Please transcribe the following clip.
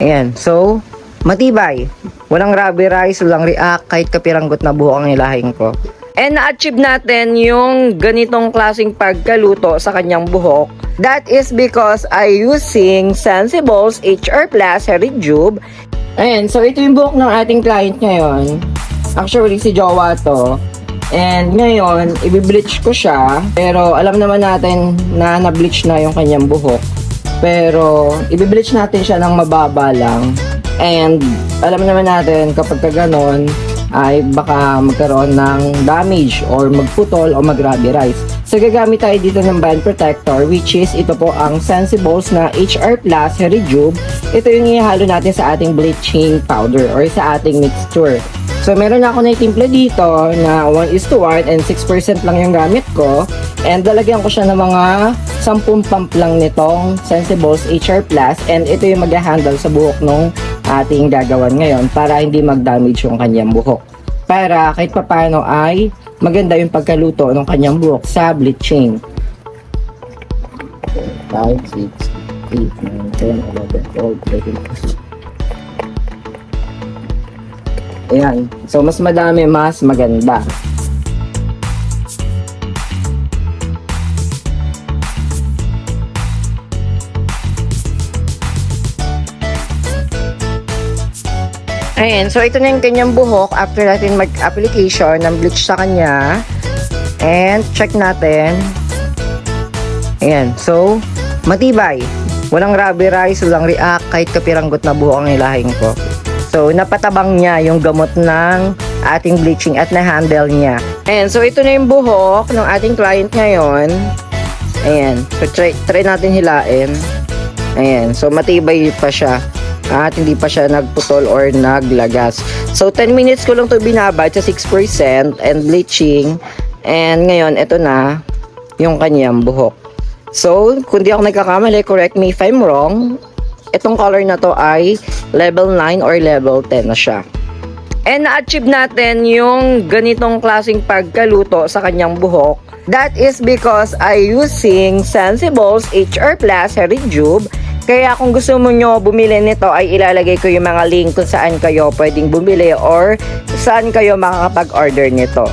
Ayan. So, matibay. Walang rubberized, walang react, kahit kapiranggot na buhok ang ilahin ko. And na-achieve natin yung ganitong klaseng pagkaluto sa kanyang buhok. That is because I using Sensibles HR Plus Hair Rejuve. Ayan, so ito yung buhok ng ating client ngayon. Actually, si Jowa to. And ngayon, i-bleach ko siya. Pero alam naman natin na na-bleach na yung kanyang buhok. Pero i-bleach natin siya ng mababa lang. And alam naman natin kapag ka ganon, ay baka magkaroon ng damage or magputol o mag-rubberize. So gagamit tayo dito ng band protector, which is ito po ang Sensibles na HR Plus Hair Rejuve. Ito yung ihalo natin sa ating bleaching powder or sa ating mixture. So meron ako na itimple dito na 1:1 and 6% lang yung gamit ko. And dalagyan ko siya ng mga 10 pump lang nitong Sensibles HR Plus, and ito yung mag-handle sa buhok nung ating gagawan ngayon para hindi mag-damage yung kanyang buhok. Para kahit papano ay maganda yung pagkaluto ng kanyang buhok sa bleaching. 5, 6, 8, 9, 10, 11, 12, 13. Ayan. So, mas madami, mas maganda. Ayan, so ito na yung kanyang buhok after natin mag-application ng bleach sa kanya. And check natin. Ayan, so matibay. Walang rubberize, walang react, kahit kapiranggot na buhok ang ilahin ko. So napatabang niya yung gamot ng ating bleaching at na-handle niya. Ayan, so ito na yung buhok ng ating client ngayon. Ayan, so try natin hilain. Ayan, so matibay pa siya. At hindi pa siya nagputol or naglagas. So 10 minutes ko lang to binabad sa 6% and bleaching. And ngayon, ito na yung kanyang buhok. So, kung di ako nagkakamali, correct me if I'm wrong, itong color na to ay level 9 or level 10 na siya. And na-achieve natin yung ganitong klaseng pagkaluto sa kanyang buhok. That is because I using Sensibles HR Plus Hair Rejuve. Kaya kung gusto mo nyo bumili nito ay ilalagay ko yung mga link kung saan kayo pwedeng bumili or saan kayo makakapag-order nito.